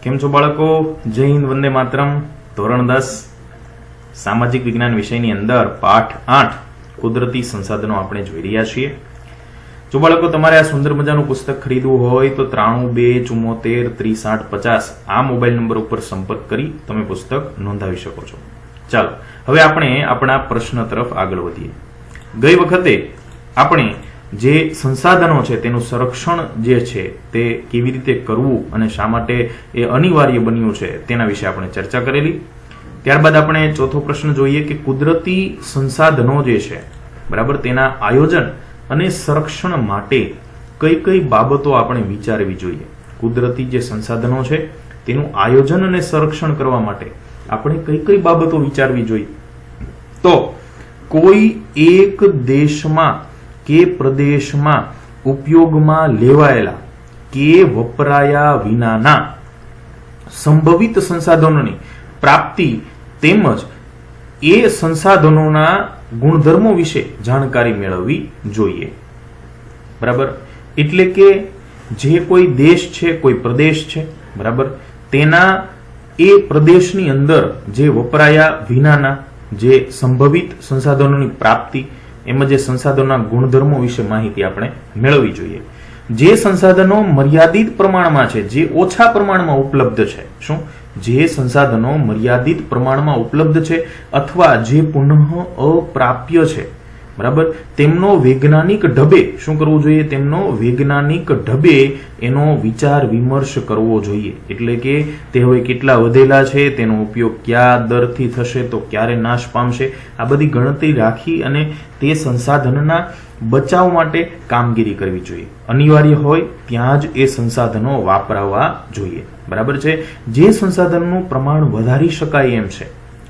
કેમ છો બાળકો? જય હિન્દ, વંદે માતરમ. ધોરણ 10 સામાજિક વિજ્ઞાન વિષયની અંદર પાઠ 8 કુદરતી સંસાધનો આપણે જોઈ રહ્યા છીએ. જો બાળકો તમારે આ સુંદર મજાનું પુસ્તક ખરીદવું હોય તો 92 74 30 50 આ મોબાઈલ નંબર ઉપર સંપર્ક કરી તમે પુસ્તક નોંધાવી શકો છો. ચાલો હવે આપણે આપણા પ્રશ્ન તરફ આગળ વધીએ. ગઈ વખતે આપણે જે સંસાધનો છે તેનું સંરક્ષણ જે છે તે કેવી રીતે કરવું અને શા માટે એ અનિવાર્ય બન્યું છે તેના વિશે આપણે ચર્ચા કરેલી. ત્યારબાદ આપણે ચોથો પ્રશ્ન જોઈએ કે કુદરતી સંસાધનો જે છે બરાબર તેના આયોજન અને સંરક્ષણ માટે કઈ કઈ બાબતો આપણે વિચારવી જોઈએ. કુદરતી જે સંસાધનો છે તેનું આયોજન અને સંરક્ષણ કરવા માટે આપણે કઈ કઈ બાબતો વિચારવી જોઈએ. તો કોઈ એક દેશમાં કે પ્રદેશમાં ઉપયોગમાં લેવાયેલા કે વપરાયા વિનાના સંભવિત સંસાધનોની પ્રાપ્તિ તેમજ એ સંસાધનોના ગુણધર્મો વિશે જાણકારી મેળવવી જોઈએ. બરાબર, એટલે કે જે કોઈ દેશ છે, કોઈ પ્રદેશ છે, બરાબર, તેના એ પ્રદેશની અંદર જે વપરાયા વિનાના જે સંભવિત સંસાધનોની પ્રાપ્તિ એમાં જે સંસાધનોના ગુણધર્મો વિશે માહિતી આપણે મેળવવી જોઈએ. જે સંસાધનો મર્યાદિત પ્રમાણમાં છે, જે ઓછા પ્રમાણમાં ઉપલબ્ધ છે, શું જે સંસાધનો મર્યાદિત પ્રમાણમાં ઉપલબ્ધ છે અથવા જે પુનઃ અપ્રાપ્ય છે, બરાબર, તેમનો વૈજ્ઞાનિક ઢબે શું કરવું જોઈએ? તેમનો વૈજ્ઞાનિક ઢબે એનો વિચાર વિમર્શ કરવો જોઈએ. એટલે કે તે હવે કેટલા વધેલા છે, તેનો ઉપયોગ કયા દરથી થશે, તો ક્યારે નાશ પામશે, આ બધી ગણતરી રાખી અને તે સંસાધનના બચાવ માટે કામગીરી કરવી જોઈએ. અનિવાર્ય હોય ત્યાં જ એ સંસાધનો વાપરવા જોઈએ. બરાબર છે. જે સંસાધનનું પ્રમાણ વધારી શકાય એમ છે,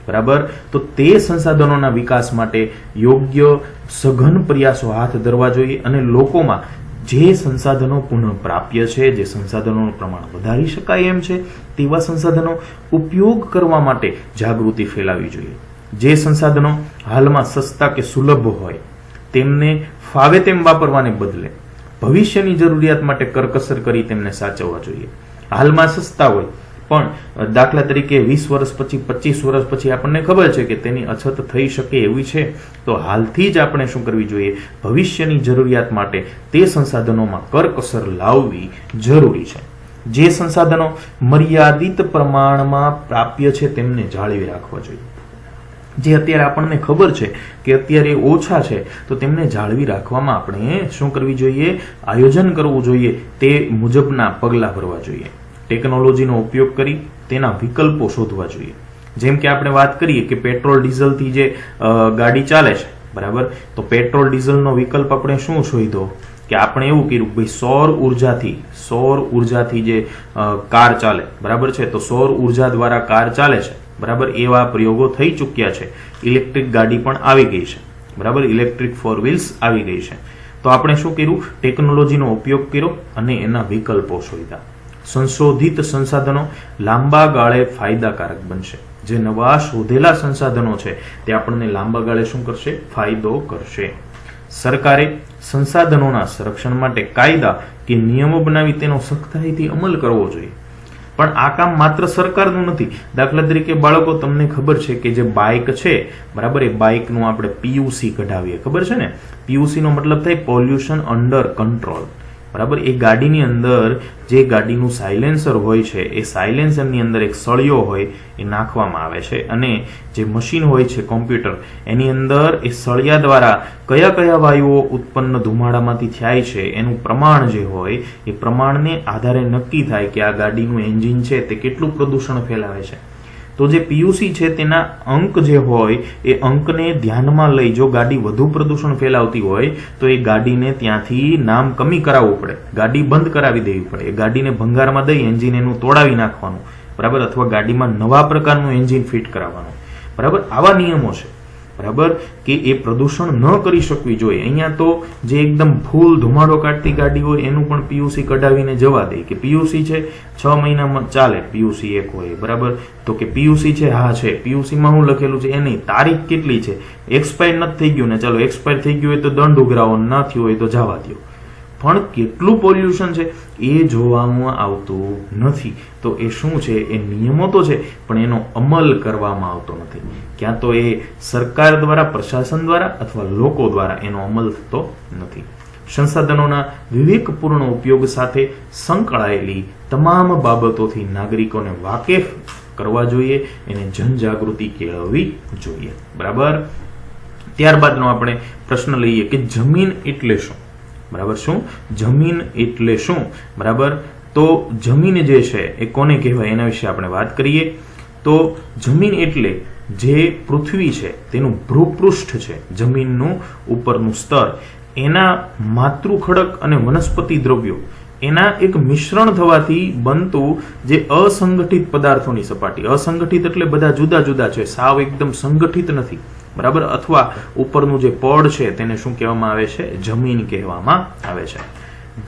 બરાબર, તો તે સંસાધનોના વિકાસ માટે યોગ્ય સઘન પ્રયાસો હાથ ધરવા જોઈએ અને લોકોમાં જે સંસાધનો પુનઃપ્રાપ્ય છે, જે સંસાધનોનું પ્રમાણ વધારી શકાય એમ છે તેવા સંસાધનો ઉપયોગ કરવા માટે જાગૃતિ ફેલાવવી જોઈએ. જે સંસાધનો હાલમાં સસ્તા કે સુલભ હોય તેમને ફાવે તેમ વાપરવાને બદલે ભવિષ્યની જરૂરિયાત માટે કરકસર કરી તેમને સાચવવા જોઈએ. હાલમાં સસ્તા હોય પણ દાખલા તરીકે 20 વર્ષ પછી 25 વર્ષ પછી આપણને ખબર છે કે તેની અછત થઈ શકે એવી છે, તો હાલથી જ આપણે શું કરવી જોઈએ? ભવિષ્યની જરૂરિયાત માટે તે સંસાધનોમાં કરકસર લાવવી જરૂરી છે. જે સંસાધનો મર્યાદિત પ્રમાણમાં પ્રાપ્ય છે તેમને જાળવી રાખવા જોઈએ. જે અત્યારે આપણને ખબર છે કે અત્યારે ઓછા છે તો તેમને જાળવી રાખવામાં આપણે શું કરવી જોઈએ? આયોજન કરવું જોઈએ. તે મુજબના પગલાં ભરવા જોઈએ. ટેકનોલોજીનો ઉપયોગ કરી તેના વિકલ્પો શોધવા જોઈએ. જેમ કે આપણે વાત કરીએ કે પેટ્રોલ ડીઝલથી જે ગાડી ચાલે છે, બરાબર, તો પેટ્રોલ ડીઝલનો વિકલ્પ આપણે શું શોધ્યો? કે આપણે એવું કર્યું ભાઈ સૌર ઉર્જાથી જે કાર ચાલે, બરાબર છે, તો સૌર ઉર્જા દ્વારા કાર ચાલે છે, બરાબર, એવા પ્રયોગો થઈ ચૂક્યા છે. ઇલેક્ટ્રિક ગાડી પણ આવી ગઈ છે, બરાબર, ઇલેક્ટ્રિક 4 વ્હીલ્સ આવી ગઈ છે. તો આપણે શું કર્યું? ટેકનોલોજીનો ઉપયોગ કર્યો અને એના વિકલ્પો શોધ્યા. સંશોધિત સંસાધનો લાંબા ગાળે ફાયદાકારક બનશે. જે નવા શોધેલા સંસાધનો છે તે આપણને લાંબા ગાળે શું કરશે? ફાયદો કરશે. સરકારે સંસાધનોના સંરક્ષણ માટે કાયદા કે નિયમો બનાવી તેનો સખ્તાઈથી અમલ કરવો જોઈએ. પણ આ કામ માત્ર સરકારનું નથી. દાખલા તરીકે બાળકો, તમને ખબર છે કે જે બાઇક છે, બરાબર, એ બાઇકનું આપણે પીયુસી કઢાવીએ, ખબર છે ને? પીયુસી નો મતલબ થાય પોલ્યુશન અંડર કંટ્રોલ. બરાબર, એ ગાડીની અંદર જે ગાડીનું સાયલેન્સર હોય છે એ સાયલેન્સરની અંદર એક સળિયો હોય એ નાખવામાં આવે છે અને જે મશીન હોય છે, કોમ્પ્યુટર, એની અંદર એ સળિયા દ્વારા કયા કયા વાયુઓ ઉત્પન્ન ધુમાડામાંથી થાય છે એનું પ્રમાણ જે હોય એ પ્રમાણને આધારે નક્કી થાય કે આ ગાડીનું એન્જિન છે તે કેટલું પ્રદૂષણ ફેલાવે છે. તો જે પીયુસી છે તેના અંક જે હોય એ અંકને ધ્યાનમાં લઈ જો ગાડી વધુ પ્રદૂષણ ફેલાવતી હોય તો એ ગાડીને ત્યાંથી નામ કમી કરાવવું પડે, ગાડી બંધ કરાવી દેવી પડે, એ ગાડીને ભંગારમાં દઈ એન્જિન એનું તોડાવી નાખવાનું, બરાબર, અથવા ગાડીમાં નવા પ્રકારનું એન્જિન ફિટ કરાવવાનું, બરાબર. આવા નિયમો છે, બરાબર, કે એ પ્રદૂષણ ન કરી શકવી જોઈએ. અહીંયા તો જે એકદમ ફૂલ ધુમાડો કાઢતી ગાડી હોય એનું પણ પીયુસી કઢાવીને જવા દે કે પીયુસી છે 6 મહિનામાં ચાલે, પીયુસી એક હોય, બરાબર, તો કે પીયુસી છે, હા છે, પીયુસીમાં શું લખેલું છે એની તારીખ કેટલી છે, એક્સપાયર નથી થઈ ગયું ને, ચાલો એક્સપાયર થઈ ગયું હોય તો દંડ ઉઘરાવો, ન થયું હોય તો જવા દો. પણ કેટલું પોલ્યુશન છે એ જોવામાં આવતું નથી. તો એ શું છે, એ નિયમો તો છે પણ એનો અમલ કરવામાં આવતો નથી. ક્યાં તો એ સરકાર દ્વારા, પ્રશાસન દ્વારા અથવા લોકો દ્વારા એનો અમલ થતો નથી. સંસાધનોના વિવેકપૂર્ણ ઉપયોગ સાથે સંકળાયેલી તમામ બાબતોથી નાગરિકોને વાકેફ કરવા જોઈએ, એને જનજાગૃતિ કેળવવી જોઈએ. બરાબર. ત્યારબાદનો આપણે પ્રશ્ન લઈએ કે જમીન એટલે શું. બરાબર. શું જમીન એટલે શું? બરાબર. તો જમીન જે છે એ કોને કહેવાય એના વિશે આપણે વાત કરીએ. તો જમીન એટલે જે પૃથ્વી છે તેનું ભૂપૃષ્ઠ છે, જમીનનું ઉપરનું સ્તર, એના માતૃખડક અને વનસ્પતિ દ્રવ્યો એના એક મિશ્રણ થવાથી બનતું જે અસંગઠિત પદાર્થોની સપાટી. અસંગઠિત એટલે બધા જુદા જુદા છે, સાવ એકદમ સંગઠિત નથી. બરાબર. અથવા ઉપરનું જે પડ છે તેને શું કહેવામાં આવે છે? જમીન કહેવામાં આવે છે.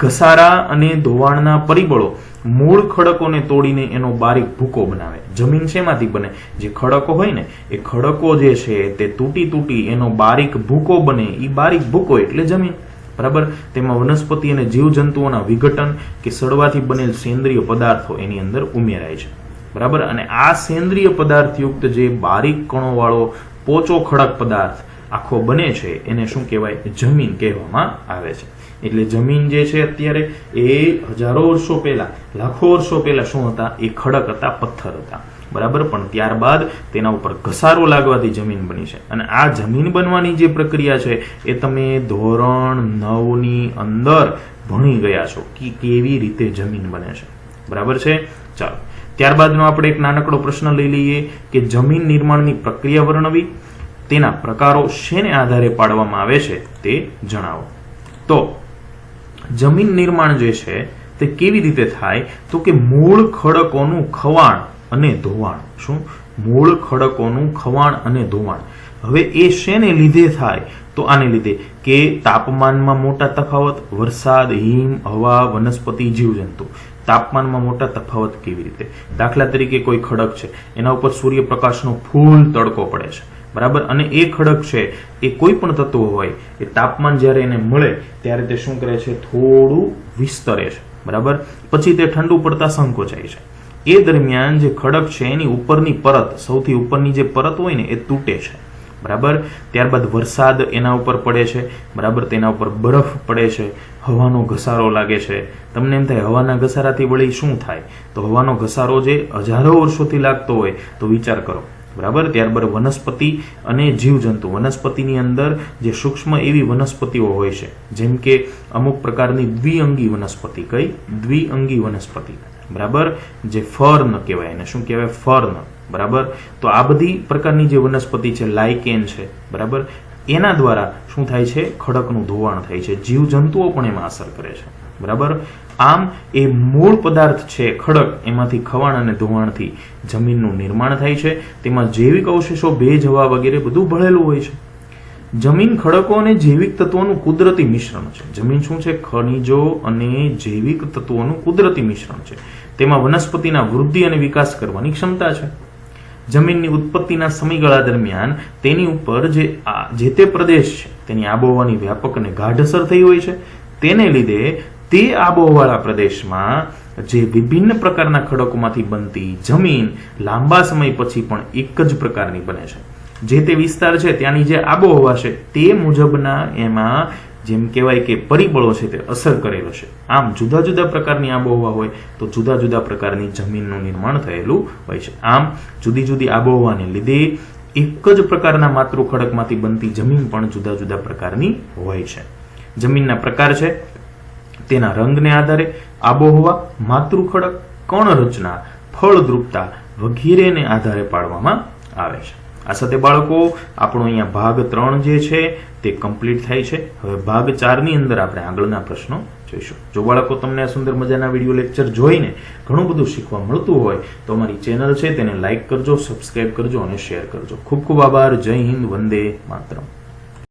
ઘસારા અને ધોવાણના પરિબળો મૂળ ખડકોને તોડીને એનો બારીક ભૂકો બનાવે. જમીન શેમાંથી બને? જે ખડકો હોય ને એ ખડકો જે છે તે તૂટી એનો બારીક ભૂકો બને. એ બારીક ભૂકો એટલે જમીન. બરાબર. તેમાં વનસ્પતિ અને જીવજંતુઓના વિઘટન કે સડવાથી બનેલ સેન્દ્રિય પદાર્થો એની અંદર ઉમેરાય છે. બરાબર. અને આ સેન્દ્રિય પદાર્થયુક્ત જે બારીક કણો વાળો પોચો ખડક પદાર્થ આખો બને છે એને શું કહેવાય? જમીન કહેવામાં આવે છે. એટલે જમીન જે છે અત્યારે એ હજારો વર્ષો પહેલા, લાખો વર્ષો પહેલા શું હતા? એ ખડક હતા, પથ્થર હતા. બરાબર. પણ ત્યારબાદ તેના ઉપર ઘસારો લાગવાથી જમીન બની છે. અને આ જમીન બનવાની જે પ્રક્રિયા છે એ તમે ધોરણ 9 ની અંદર ભણી ગયા છો કે કેવી રીતે જમીન બને છે. બરાબર છે. ચાલો ત્યારબાદનો આપણે એક નાનકડો પ્રશ્ન લઈ લઈએ કે જમીન નિર્માણની પ્રક્રિયા વર્ણવી, તેના પ્રકારો શેને આધારે પાડવામાં આવે છે તે જણાવો. તો જમીન નિર્માણ જે છે તે કેવી રીતે થાય? તો કે મૂળ ખડકોનું ખવાણ અને ધોવાણ. શું? મૂળ ખડકોનું ખવાણ અને ધોવાણ. હવે એ શેને લીધે થાય? તો આને લીધે કે તાપમાનમાં મોટા તફાવત, વરસાદ, હિમ, હવા, વનસ્પતિ, જીવજંતુ. તાપમાનમાં મોટા તફાવત કેવી રીતે? દાખલા તરીકે કોઈ ખડક છે, એના ઉપર સૂર્યપ્રકાશનો ફૂલ તડકો પડે છે. બરાબર. અને એ ખડક છે એ કોઈ પણ તત્વ હોય એ તાપમાન જ્યારે એને મળે ત્યારે તે શું કરે છે? થોડું વિસ્તરે છે. બરાબર. પછી તે ઠંડુ પડતા સંકોચાય છે. એ દરમિયાન જે ખડક છે એની ઉપરની પરત, સૌથી ઉપરની જે પરત હોય ને એ તૂટે છે. બરાબર. ત્યારબાદ વરસાદ એના ઉપર પડે છે. બરાબર. તેના ઉપર બરફ પડે છે. હવાનો ઘસારો લાગે છે. તમને એમ થાય હવાના ઘસારાથી વળી શું થાય? તો હવાનો ઘસારો જે હજારો વર્ષોથી લાગતો હોય તો વિચાર કરો. બરાબર. ત્યારબાદ વનસ્પતિ અને જીવજંતુ. વનસ્પતિની અંદર જે સૂક્ષ્મ એવી વનસ્પતિઓ હોય છે, જેમ કે અમુક પ્રકારની દ્વિઅંગી વનસ્પતિ. કઈ? દ્વિઅંગી વનસ્પતિ. બરાબર. જે ફર્ન કહેવાય, એને શું કહેવાય? ફર્ન. બરાબર. તો આ બધી પ્રકારની જે વનસ્પતિ છે, લાઇકેન છે. બરાબર. એના દ્વારા શું થાય છે? ખડકનું ધોવાણ થાય છે. જીવજંતુઓ પણ એમાં અસર કરે છે. બરાબર. આમ એ મૂળ પદાર્થ છે ખડક, એમાંથી ખવાણ અને ધોવાણથી જમીનનું નિર્માણ થાય છે. તેમાં જૈવિક અવશેષો, ભેજ, હવા વગેરે બધું ભળેલું હોય છે. જમીન ખડકો અને જૈવિક તત્વોનું કુદરતી મિશ્રણ છે. જમીન શું છે? ખનિજો અને જૈવિક તત્વોનું કુદરતી મિશ્રણ છે. તેમાં વનસ્પતિના વૃદ્ધિ અને વિકાસ કરવાની ક્ષમતા છે. જમીનની ઉત્પત્તિના સમયગાળા દરમિયાન તેની ઉપર જે તે પ્રદેશ છે તેની આબોહવાની વ્યાપક અને ગાઢ અસર થઈ હોય છે. તેને લીધે તે આબોહવાળા પ્રદેશમાં જે વિભિન્ન પ્રકારના ખડકોમાંથી બનતી જમીન લાંબા સમય પછી પણ એક જ પ્રકારની બને છે. જે તે વિસ્તાર છે ત્યાંની જે આબોહવા છે તે મુજબના એમાં જેમ કહેવાય કે પરિબળો છે તે અસર કરેલો છે. આમ જુદા જુદા પ્રકારની આબોહવા હોય તો જુદા જુદા પ્રકારની જમીનનું નિર્માણ થયેલું હોય છે. આમ જુદી જુદી આબોહવાને લીધે એક જ પ્રકારના માતૃ ખડકમાંથી બનતી જમીન પણ જુદા જુદા પ્રકારની હોય છે. જમીનના પ્રકાર છે તેના રંગને આધારે આબોહવા, માતૃ ખડક, કણ રચના, ફળદ્રુપતા વગેરેને આધારે પાડવામાં આવે છે. આ સાથે બાળકો આપણો અહીંયા ભાગ 3 જે છે તે કમ્પ્લીટ થાય છે. હવે ભાગ 4 ની અંદર આપણે આગળના પ્રશ્નો જોઈશું. જો બાળકો તમને આ સુંદર મજાના વિડીયો લેક્ચર જોઈને ઘણું બધું શીખવા મળતું હોય તો અમારી ચેનલ છે તેને લાઈક કરજો, સબસ્ક્રાઇબ કરજો અને શેર કરજો. ખૂબ ખૂબ આભાર. જય હિન્દ. વંદે માતરમ.